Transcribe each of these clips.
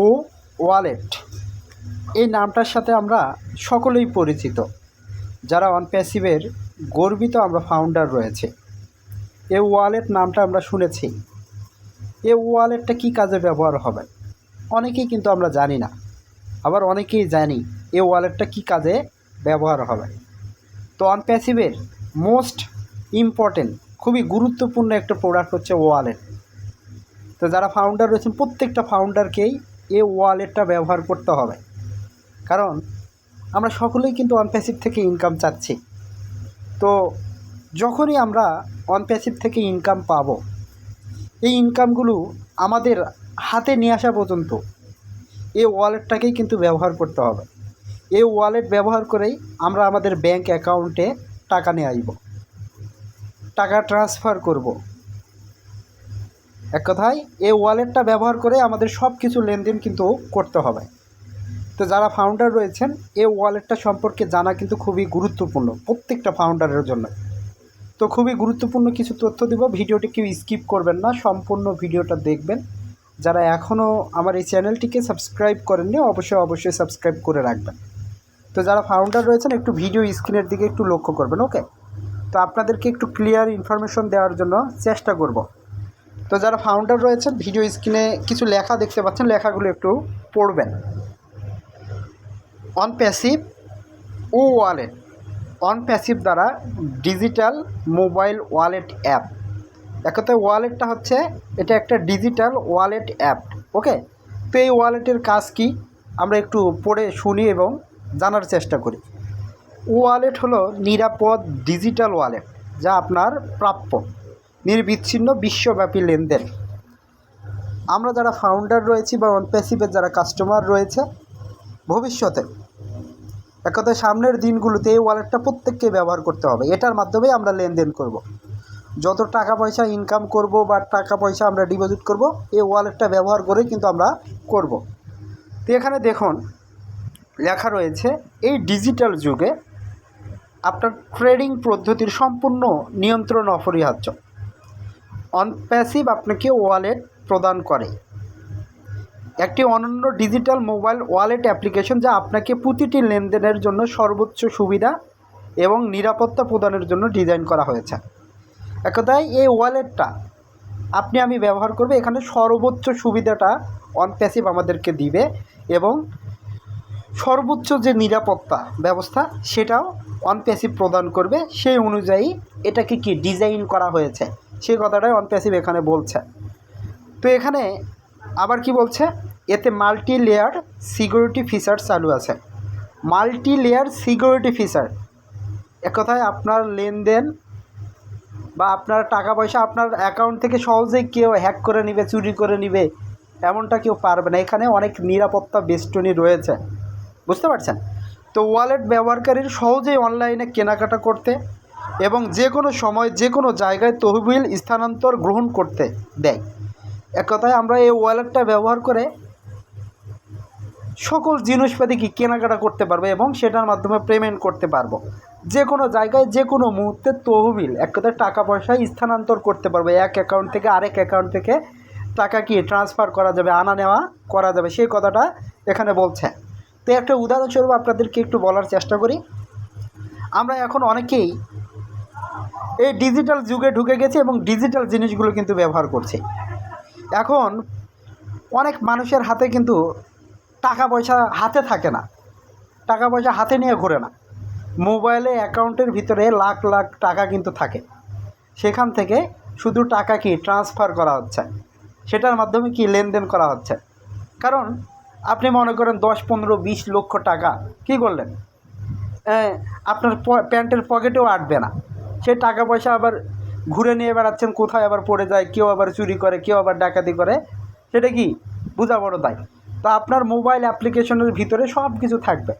ও wallet এই নামটার সাথে আমরা সকলেই পরিচিত। যারা অনপ্যাসিভের গর্বিত আমরা ফাউন্ডার রয়েছে, এ ওয়ালেট নামটা আমরা শুনেছি। এ ওয়ালেটটা কী কাজে ব্যবহার হবে অনেকেই কিন্তু আমরা জানি না, আবার অনেকেই জানি এ ওয়ালেটটা কী কাজে ব্যবহার হবে। তো অনপ্যাসিভের মোস্ট ইম্পর্টেন্ট খুবই গুরুত্বপূর্ণ একটা প্রোডাক্ট হচ্ছে ওয়ালেট। তো যারা ফাউন্ডার রয়েছেন প্রত্যেকটা ফাউন্ডারকেই এই ওয়ালেটটা ব্যবহার করতে হবে, কারণ আমরা সকলেই কিন্তু অনপ্যাসিভ থেকে ইনকাম চাচ্ছি। তো যখনই আমরা অনপ্যাসিভ থেকে ইনকাম পাবো, এই ইনকামগুলো আমাদের হাতে নিয়ে আসা পর্যন্ত এই ওয়ালেটটাকেই কিন্তু ব্যবহার করতে হবে। এই ওয়ালেট ব্যবহার করেই আমরা আমাদের ব্যাংক অ্যাকাউন্টে টাকা নিয়ে আসব, টাকা ট্রান্সফার করব। এক কথায় এই ওয়ালেটটা ব্যবহার করে আমাদের সব কিছু লেনদেন কিন্তু করতে হবে। তো যারা ফাউন্ডার রয়েছেন এই ওয়ালেটটা সম্পর্কে জানা কিন্তু খুবই গুরুত্বপূর্ণ প্রত্যেকটা ফাউন্ডারের জন্য। তো খুবই গুরুত্বপূর্ণ কিছু তথ্য দেব, ভিডিওটি কেউ স্কিপ করবেন না, সম্পূর্ণ ভিডিওটা দেখবেন। যারা এখনও আমার এই চ্যানেলটিকে সাবস্ক্রাইব করেননি অবশ্যই সাবস্ক্রাইব করে রাখবেন। তো যারা ফাউন্ডার রয়েছেন একটু ভিডিও স্ক্রিনের দিকে একটু লক্ষ্য করবেন, ওকে? তো আপনাদেরকে একটু ক্লিয়ার ইনফরমেশন দেওয়ার জন্য চেষ্টা করব। তো যারা ফাউন্ডার রয়েছেন ভিডিও স্ক্রিনে কিছু লেখা দেখতে পাচ্ছেন, লেখাগুলো একটু পড়বেন। অনপ্যাসিভ ও ওয়ালেট, অনপ্যাসিভ দ্বারা ডিজিটাল মোবাইল ওয়ালেট অ্যাপ। এক কথায় ওয়ালেটটা হচ্ছে এটা একটা ডিজিটাল ওয়ালেট অ্যাপ, ওকে? তো এই ওয়ালেটের কাজ কি আমরা একটু পড়ে শুনি এবং জানার চেষ্টা করি। ওয়ালেট হলো নিরাপদ ডিজিটাল ওয়ালেট যা আপনার প্রাপ্য নির্বিচ্ছিন্ন বিশ্বব্যাপী লেনদেন। আমরা যারা ফাউন্ডার রয়েছি বা অনপ্যাসিভের যারা কাস্টমার রয়েছে, ভবিষ্যতে এক কথায় সামনের দিনগুলোতে এই ওয়ালেটটা প্রত্যেককে ব্যবহার করতে হবে। এটার মাধ্যমেই আমরা লেনদেন করব। যত টাকা পয়সা ইনকাম করব বা টাকা পয়সা আমরা ডিপোজিট করব এই ওয়ালেটটা ব্যবহার করেই কিন্তু আমরা করব। তো এখানে দেখুন লেখা রয়েছে এই ডিজিটাল যুগে আপনার ট্রেডিং পদ্ধতির সম্পূর্ণ নিয়ন্ত্রণ অপরিহার্য। অনপ্যাসিভ আপনাকে ওয়ালেট প্রদান করে একটি অনন্য ডিজিটাল মোবাইল ওয়ালেট অ্যাপ্লিকেশন যা আপনাকে প্রতিটি লেনদেনের জন্য সর্বোচ্চ সুবিধা এবং নিরাপত্তা প্রদানের জন্য ডিজাইন করা হয়েছে। এক কথায় এই ওয়ালেটটা আমি ব্যবহার করব, এখানে সর্বোচ্চ সুবিধাটা অনপ্যাসিভ আমাদেরকে দিবে এবং সর্বোচ্চ যে নিরাপত্তা ব্যবস্থা সেটাও অনপ্যাসিভ প্রদান করবে। সেই অনুযায়ী এটাকে কি ডিজাইন করা হয়েছে সেই কথাটাই অনপ্যাসিভ এখানে বলছে। তো এখানে আবার কি বলছে, এতে মাল্টি লেয়ার সিকিউরিটি ফিচার চালু আছে। মাল্টি লেয়ার সিকিউরিটি ফিচার এক কথায় আপনার লেনদেন বা আপনার টাকা পয়সা আপনার অ্যাকাউন্ট থেকে সহজেই কেউ হ্যাক করে নেবে, চুরি করে নেবে, এমনটা কেউ পারবে না। এখানে অনেক নিরাপত্তা বেষ্টনী রয়েছে, বুঝতে পারছেন? তো ওয়ালেট ব্যবহারকারীর সহজেই অনলাইনে কেনাকাটা করতে এবং যে কোনো সময় যে কোনো জায়গায় তহবিল স্থানান্তর গ্রহণ করতে দেয়। এক কথায় আমরা এই ওয়ালেটটা ব্যবহার করে সকল জিনিসপাতি কি কেনাকাটা করতে পারবো এবং সেটার মাধ্যমে পেমেন্ট করতে পারবো। যে কোনো জায়গায় যে কোনো মুহূর্তে তহবিল এক কথায় টাকা পয়সা স্থানান্তর করতে পারবো, এক অ্যাকাউন্ট থেকে আরেক অ্যাকাউন্ট থেকে টাকা কি ট্রান্সফার করা যাবে, আনা নেওয়া করা যাবে, সেই কথাটা এখানে বলছে। তো একটা উদাহরণস্বরূপ আপনাদেরকে একটু বলার চেষ্টা করি। আমরা এখন অনেকেই এই ডিজিটাল যুগে ঢুকে গেছি এবং ডিজিটাল জিনিসগুলো কিন্তু ব্যবহার করছি। এখন অনেক মানুষের হাতে কিন্তু টাকা পয়সা হাতে থাকে না, টাকা পয়সা হাতে নিয়ে ঘোরে না। মোবাইলে অ্যাকাউন্টের ভিতরে লাখ লাখ টাকা কিন্তু থাকে, সেখান থেকে শুধু টাকা কি ট্রান্সফার করা হচ্ছে, সেটার মাধ্যমে কি লেনদেন করা হচ্ছে। কারণ আপনি মনে করেন 10, 15, 20 লক্ষ টাকা কী করলেন, আপনার প্যান্টের পকেটেও আটবে না, সেই টাকা পয়সা আবার ঘুরে নিয়ে বেড়াচ্ছেন, কোথায় আবার পড়ে যায়, কেউ আবার চুরি করে, কেউ আবার ডাকাতি করে, সেটা কি বোঝা বড় দায়। তো আপনার মোবাইল অ্যাপ্লিকেশনের ভিতরে সব কিছু থাকবে,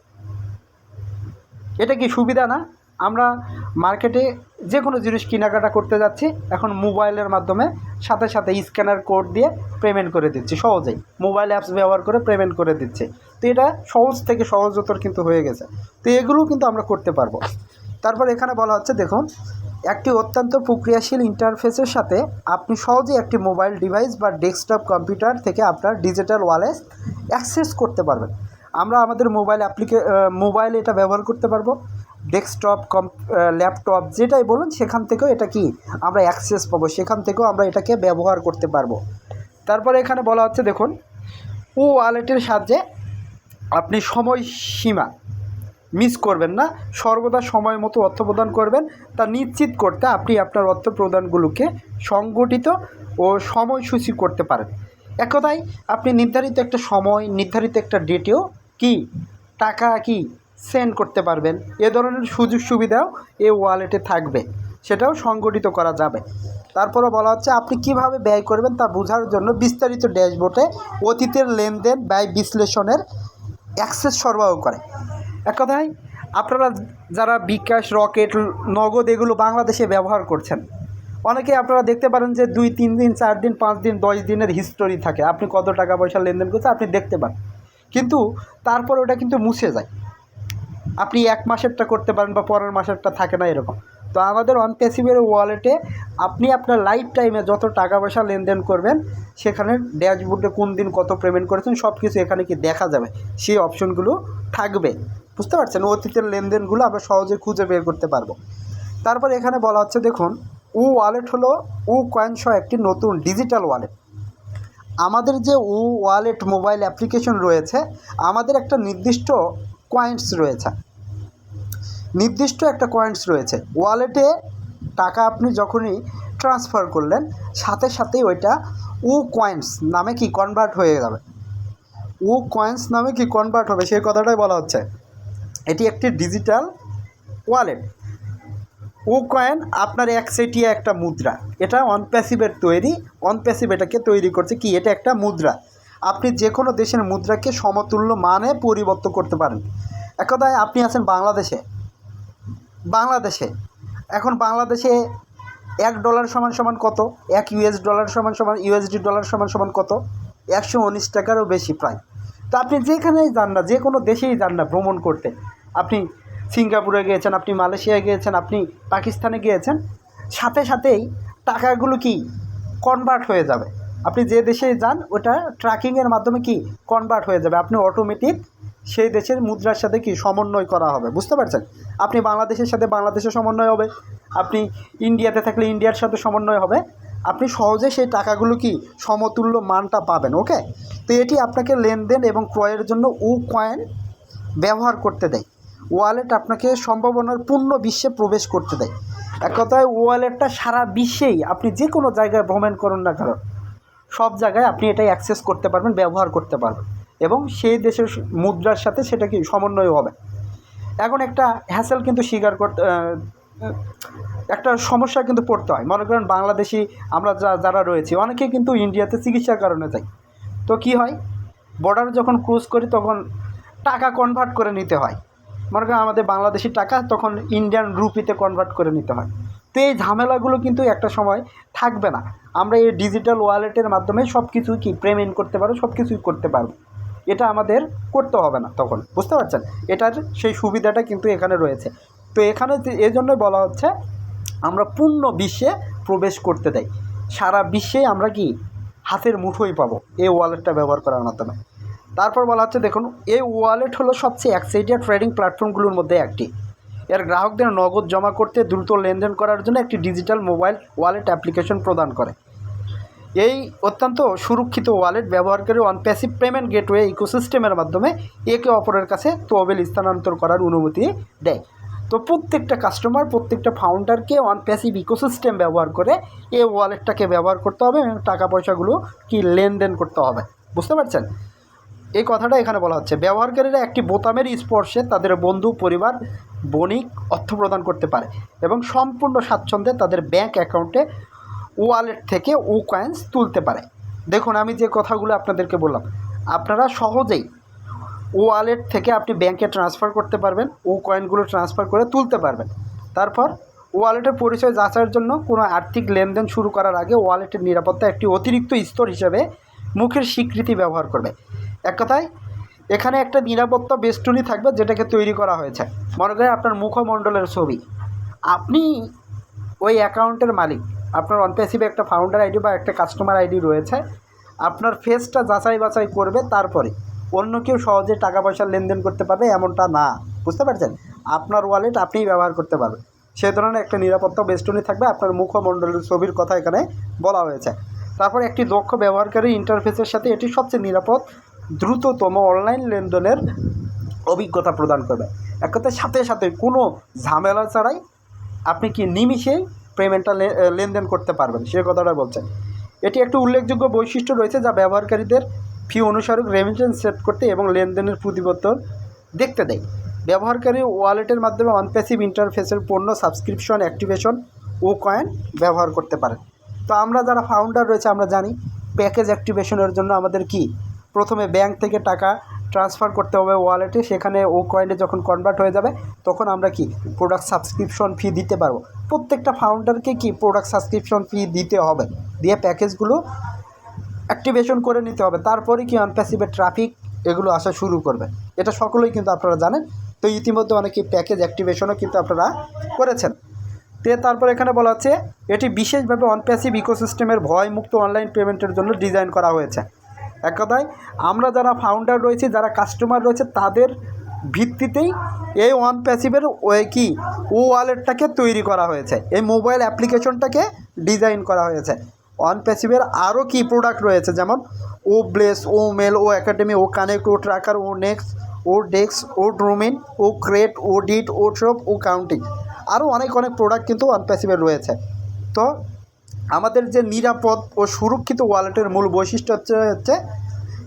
এটা কি সুবিধা না? আমরা মার্কেটে যে কোনো জিনিস কেনাকাটা করতে যাচ্ছি এখন মোবাইলের মাধ্যমে সাথে সাথে স্ক্যানার কোড দিয়ে পেমেন্ট করে দিচ্ছি, সহজেই মোবাইল অ্যাপস ব্যবহার করে পেমেন্ট করে দিচ্ছে। তো এটা সহজ থেকে সহজতর কিন্তু হয়ে গেছে। তো এগুলোও কিন্তু আমরা করতে পারবো। তারপর এখানে বলা হচ্ছে দেখুন, একটি অত্যন্ত প্রক্রিয়াশীল ইন্টারফেসের সাথে আপনি সহজেই একটি মোবাইল ডিভাইস বা ডেস্কটপ কম্পিউটার থেকে আপনার ডিজিটাল ওয়ালেট অ্যাক্সেস করতে পারবেন। আমরা আমাদের মোবাইলে এটা ব্যবহার করতে পারবো, ডেস্কটপ ল্যাপটপ যেটাই বলুন সেখান থেকেও এটা কি আমরা অ্যাক্সেস পাবো, সেখান থেকেও আমরা এটাকে ব্যবহার করতে পারবো। তারপরে এখানে বলা হচ্ছে দেখুন, ওয়ালেটের সাহায্যে আপনি সময়সীমা মিস করবেন না, সর্বদা সময় মতো অর্থ প্রদান করবেন, তা নিশ্চিত করতে আপনি আপনার অর্থ প্রদানগুলোকে সংগঠিত ও সময়সূচি করতে পারেন। এক কথায় আপনি নির্ধারিত একটা সময়, নির্ধারিত একটা ডেটেও কি টাকা কি সেন্ড করতে পারবেন। এ ধরনের সুযোগ সুবিধাও এই ওয়ালেটে থাকবে, সেটাও সংগঠিত করা যাবে। তারপরে বলা হচ্ছে আপনি কিভাবে ব্যয় করবেন তা বোঝার জন্য বিস্তারিত ড্যাশবোর্ডে অতীতের লেনদেন ব্যয় বিশ্লেষণের অ্যাক্সেস সরবরাহ করে। এক কথায় আপনারা যারা বিকাশ, রকেট, নগদ এগুলো বাংলাদেশে ব্যবহার করছেন, অনেকে আপনারা দেখতে পারেন যে 2-3 দিন, 4 দিন, 5 দিন, 10 দিনের হিস্টোরি থাকে, আপনি কত টাকা পয়সা লেনদেন করছেন আপনি দেখতে পান, কিন্তু তারপর ওটা কিন্তু মুছে যায়। আপনি 1 মাসেরটা করতে পারেন বা পরের মাসেরটা থাকে না এরকম। তো আমাদের অনপ্যাসিভের ওয়ালেটে আপনি আপনার লাইফ টাইমে যত টাকা পয়সা লেনদেন করবেন সেখানে ড্যাশবোর্ডে কোন দিন কত পেমেন্ট করেছেন সব কিছু এখানে কি দেখা যাবে, সেই অপশনগুলো থাকবে। বুঝতে পারছেন, অতীতের লেনদেনগুলো আমরা সহজে খুঁজে বের করতে পারবো। তারপর এখানে বলা হচ্ছে দেখুন, ওয়ালেট হলো কয়েন সহ একটি নতুন ডিজিটাল ওয়ালেট। আমাদের যে ওয়ালেট মোবাইল অ্যাপ্লিকেশন রয়েছে, আমাদের একটা নির্দিষ্ট একটা কয়েন্স রয়েছে ওয়ালেটে। টাকা আপনি যখনই ট্রান্সফার করলেন সাথে সাথেই ওইটা কয়েন্স নামে কি কনভার্ট হয়ে যাবে, কয়েন্স নামে কি কনভার্ট হবে সেই কথাটাই বলা হচ্ছে। এটি একটি ডিজিটাল ওয়ালেট। কয়েন আপনার একচেটিয়া একটা মুদ্রা, এটা অনপ্যাসিভের তৈরি। অনপ্যাসিভ এটাকে তৈরি করছে কি, এটা একটা মুদ্রা। আপনি যে কোনো দেশের মুদ্রাকে সমতুল্য মানে পরিবর্তন করতে পারেন। এক কথায় আপনি আছেন বাংলাদেশে এখন বাংলাদেশে $1 সমান সমান কত, $1 সমান সমান USD সমান সমান কত, 119 টাকারও বেশি প্রায়। তো আপনি যেখানেই যান না, যে কোনো দেশেই যান না ভ্রমণ করতে, আপনি সিঙ্গাপুরে গিয়েছেন, আপনি মালয়েশিয়ায় গিয়েছেন, আপনি পাকিস্তানে গিয়েছেন, সাথে সাথেই টাকাগুলো কি কনভার্ট হয়ে যাবে। আপনি যে দেশেই যান ওটা ট্র্যাকিংয়ের মাধ্যমে কি কনভার্ট হয়ে যাবে, আপনি অটোমেটিক সেই দেশের মুদ্রার সাথে কি সমন্বয় করা হবে। বুঝতে পারছেন, আপনি বাংলাদেশের সাথে বাংলাদেশের সমন্বয় হবে, আপনি ইন্ডিয়াতে থাকলে ইন্ডিয়ার সাথে সমন্বয় হবে, আপনি সহজে সেই টাকাগুলো কি সমতুল্য মানটা পাবেন। ওকে, তো এটি আপনাকে লেনদেন এবং ক্রয়ের জন্য কয়েন ব্যবহার করতে দেয়। ওয়ালেট আপনাকে সম্ভাবনার পূর্ণ বিশ্বে প্রবেশ করতে দেয়। এক কথায় ওয়ালেটটা সারা বিশ্বেই আপনি যে কোনো জায়গায় ভ্রমণ করুন না কারণ সব জায়গায় আপনি এটাই অ্যাক্সেস করতে পারবেন, ব্যবহার করতে পারবেন এবং সেই দেশের মুদ্রার সাথে সেটা কি সমন্বয় হবে। এখন একটা হ্যাসেল কিন্তু একটা সমস্যা কিন্তু পড়তে হয়। মনে করেন বাংলাদেশি আমরা যারা রয়েছি অনেকেই কিন্তু ইন্ডিয়াতে চিকিৎসার কারণে যাই, তো কি হয়, বর্ডার যখন ক্রস করি তখন টাকা কনভার্ট করে নিতে হয়। মনে করেন আমাদের বাংলাদেশি টাকা তখন ইন্ডিয়ান রুপিতে কনভার্ট করে নিতে হয়। তো এই ঝামেলাগুলো কিন্তু একটা সময় থাকবে না। আমরা এই ডিজিটাল ওয়ালেটের মাধ্যমে সব কিছু কি পেমেন্ট করতে পারবো, সব কিছুই করতে পারবো, এটা আমাদের করতে হবে না তখন। বুঝতে পারছেন, এটার সেই সুবিধাটা কিন্তু এখানে রয়েছে। তো এখানে এই জন্যই বলা হচ্ছে আমরা পূর্ণ বিশ্বে প্রবেশ করতে দেয়, সারা বিশ্বে আমরা কি হাতের মুঠোই পাবো এই ওয়ালেটটা ব্যবহার করার মাধ্যমে। তারপর বলা হচ্ছে দেখুন, এই ওয়ালেট হলো সবচেয়ে একচেটিয়া ট্রেডিং প্ল্যাটফর্মগুলোর মধ্যে একটি। এর গ্রাহকদের নগদ জমা করতে, দ্রুত লেনদেন করার জন্য একটি ডিজিটাল মোবাইল ওয়ালেট অ্যাপ্লিকেশন প্রদান করে। এই অত্যন্ত সুরক্ষিত ওয়ালেট ব্যবহারকারী অনপ্যাসিভ পেমেন্ট গেটওয়ে ইকোসিস্টেমের মাধ্যমে একে অপরের কাছে তহবিল স্থানান্তর করার অনুমতি দেয়। তো প্রত্যেকটা কাস্টমার, প্রত্যেকটা ফাউন্ডারকে অনপ্যাসিভ ইকোসিস্টেম ব্যবহার করে এই ওয়ালেটটাকে ব্যবহার করতে হবে এবং টাকা পয়সাগুলো কি লেনদেন করতে হবে। বুঝতে পারছেন, এই কথাটা এখানে বলা হচ্ছে। ব্যবহারকারীরা একটি বোতামের স্পর্শে তাদের বন্ধু, পরিবার, বণিক অর্থ প্রদান করতে পারে এবং সম্পূর্ণ স্বাচ্ছন্দ্যে তাদের ব্যাংক অ্যাকাউন্টে ওয়ালেট থেকে কয়েন্স তুলতে পারে। দেখুন আমি যে কথাগুলো আপনাদেরকে বললাম, আপনারা সহজেই ওয়ালেট থেকে আপনি ব্যাংকে ট্রান্সফার করতে পারবেন, কয়েনগুলো ট্রান্সফার করে তুলতে পারবেন। তারপর ওয়ালেটের পরিচয় যাচাইয়ের জন্য কোনো আর্থিক লেনদেন শুরু করার আগে ওয়ালেটের নিরাপত্তা একটি অতিরিক্ত স্তর হিসেবে মুখের স্বীকৃতি ব্যবহার করবে। এক কথায় এখানে একটা নিরাপত্তা বেষ্টনী থাকবে যেটাকে তৈরি করা হয়েছে। মনে করেন আপনার মুখমণ্ডলের ছবি, আপনি ওই অ্যাকাউন্টের মালিক, আপনার অনপ্যাসিভে একটা ফাউন্ডার আইডি বা একটা কাস্টমার আইডি রয়েছে, আপনার ফেসটা যাচাই বাছাই করবে, তারপরে অন্য কেউ সহজে টাকা পয়সার লেনদেন করতে পারবে এমনটা না, বুঝতে পারছেন? আপনার ওয়ালেট আপনিই ব্যবহার করতে পারবেন। সে ধরনের একটা নিরাপত্তা বেষ্টনী থাকবে। আপনার মুখমণ্ডলের ছবির কথা এখানে বলা হয়েছে। তারপর একটি দক্ষ ব্যবহারকারী ইন্টারফেসের সাথে এটি সবচেয়ে নিরাপদ, দ্রুততম অনলাইন লেনদেনের অভিজ্ঞতা প্রদান করবে। এক কথায় সাথে সাথে কোনো ঝামেলা ছাড়াই আপনি কি নিমিষেই পেমেন্টটা লেনদেন করতে পারবেন, সে কথাটা বলছেন। এটি একটি উল্লেখযোগ্য বৈশিষ্ট্য রয়েছে যা ব্যবহারকারীদের ফি অনুসারক রেমিটেন্স সেট করতে এবং লেনদেনের প্রতিবেদন দেখতে দেয়। ব্যবহারকারী ওয়ালেটের মাধ্যমে অনপ্যাসিভ ইন্টারফেসের পণ্য সাবস্ক্রিপশন, অ্যাক্টিভেশন ও কয়েন ব্যবহার করতে পারেন। তো আমরা যারা ফাউন্ডার রয়েছে আমরা জানি প্যাকেজ অ্যাক্টিভেশনের জন্য আমাদের কি প্রথমে ব্যাংক থেকে টাকা ট্রান্সফার করতে হবে ওয়ালেটে, সেখানে ও কয়েনে যখন কনভার্ট হয়ে যাবে তখন আমরা কি প্রোডাক্ট সাবস্ক্রিপশন ফি দিতে পারবো। প্রত্যেকটা ফাউন্ডারকে কি প্রোডাক্ট সাবস্ক্রিপশন ফি দিতে হবে, দিয়ে প্যাকেজগুলো অ্যাক্টিভেশন করে নিতে হবে। তারপরে কি অনপ্যাসিভের ট্রাফিক এগুলো আসা শুরু করবে। এটা সকলেই কিন্তু আপনারা জানেন। তো ইতিমধ্যে অনেকে প্যাকেজ অ্যাক্টিভেশনও কিন্তু আপনারা করেছেন। তারপর এখানে বলা হচ্ছে এটি বিশেষভাবে অনপ্যাসিভ ইকোসিস্টেমের ভয়মুক্ত অনলাইন পেমেন্টের জন্য ডিজাইন করা হয়েছে। এক কথায় আমরা যারা ফাউন্ডার রয়েছে, যারা কাস্টমার রয়েছে, তাদের ভিত্তিতেই এই অনপ্যাসিভের কি ওয়ালেটটাকে তৈরি করা হয়েছে, এই মোবাইল অ্যাপ্লিকেশনটাকে ডিজাইন করা হয়েছে। অনপ্যাসিভের আরও কি প্রোডাক্ট রয়েছে, যেমন ও ব্লেস, ও মেল, ও একাডেমি, ও কানেক্ট, ও ট্র্যাকার, ও নেক্সট, ও ডেস্ক, ও ড্রোমিন, ও ক্রেট, ও ডিট, ও শপ, ও কাউন্টিং, আরও অনেক প্রোডাক্ট কিন্তু অনপ্যাসিভের রয়েছে। তো আমাদের যে নিরাপদ ও সুরক্ষিত ওয়ালেটের মূল বৈশিষ্ট্য হচ্ছে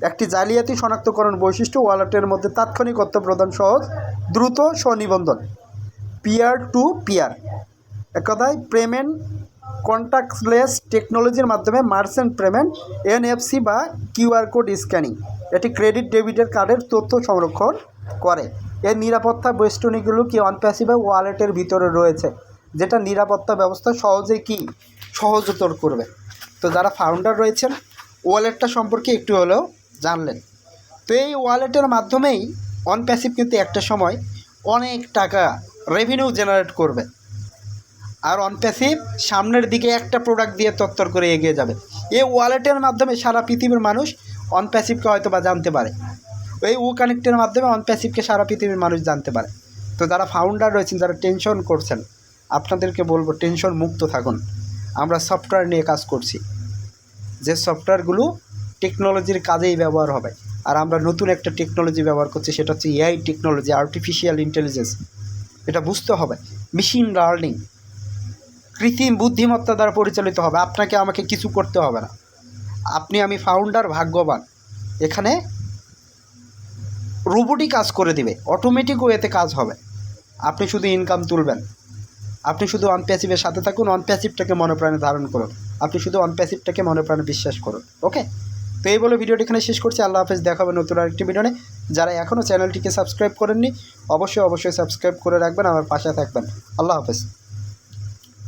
একটি জালিয়াতি শনাক্তকরণ বৈশিষ্ট্য, ওয়ালেটের মধ্যে তাৎক্ষণিক অর্থ প্রদান সহজ, দ্রুত স্বনিবন্ধন, পিয়ার টু পিয়ার, এক কথায় পেমেন্ট কন্ট্যাক্টলেস টেকনোলজির মাধ্যমে মার্চেন্ট পেমেন্ট, এনএফসি বা কিউআর কোড স্ক্যানিং, এটি ক্রেডিট ডেবিটের কার্ডের তথ্য সংরক্ষণ করে। এর নিরাপত্তা বেষ্টনীগুলো কি অনপ্যাসিভ ওয়ালেটের ভিতরে রয়েছে, যেটা নিরাপত্তা ব্যবস্থা সহজেই কি সহজতর করবে। তো যারা ফাউন্ডার রয়েছেন ওয়ালেটটা সম্পর্কে একটু হলেও জানলেন। তো এই ওয়ালেটের মাধ্যমেই অনপ্যাসিভ কিন্তু একটা সময় অনেক টাকা রেভিনিউ জেনারেট করবে। আর অনপ্যাসিভ সামনের দিকে একটা প্রোডাক্ট দিয়ে তত্তর করে এগিয়ে যাবে। এই ওয়ালেটের মাধ্যমে সারা পৃথিবীর মানুষ অনপ্যাসিভকে হয়তো বা জানতে পারে। এই ও কানেক্টের মাধ্যমে অনপ্যাসিভকে সারা পৃথিবীর মানুষ জানতে পারে। তো যারা ফাউন্ডার রয়েছেন, যারা টেনশন করছেন, আপনাদেরকে বলবো টেনশন মুক্ত থাকুন। আমরা সফটওয়্যার নিয়ে কাজ করছি, যে সফটওয়্যারগুলো টেকনোলজির কাজেই ব্যবহার হবে। আর আমরা নতুন একটা টেকনোলজি ব্যবহার করছি, সেটা হচ্ছে এআই টেকনোলজি, আর্টিফিশিয়াল ইন্টেলিজেন্স। এটা বুঝতে হবে, মেশিন লার্নিং, কৃত্রিম বুদ্ধিমত্তা দ্বারা পরিচালিত হবে। আপনাকে আমাকে কিছু করতে হবে না। আমি ফাউন্ডার ভাগ্যবান। এখানে রোবটই কাজ করে দিবে, অটোমেটিক ওয়েতে কাজ হবে। আপনি শুধু ইনকাম তুলবেন। আপনি শুধু অনপ্যাসিভের সাথে থাকুন, অনপ্যাসিভটাকে মনে প্রাণে ধারণ করুন। আপনি শুধু অনপ্যাসিভটাকে মনে প্রাণে বিশ্বাস করুন। ওকে, তো এই বলে ভিডিওটি এখানে শেষ করছি। আল্লাহ হাফেজ, দেখা হবে নতুন আরেকটি ভিডিওতে। যারা এখনও চ্যানেলটিকে সাবস্ক্রাইব করেননি অবশ্যই সাবস্ক্রাইব করে রাখবেন, আমার পাশে থাকবেন। আল্লাহ হাফেজ।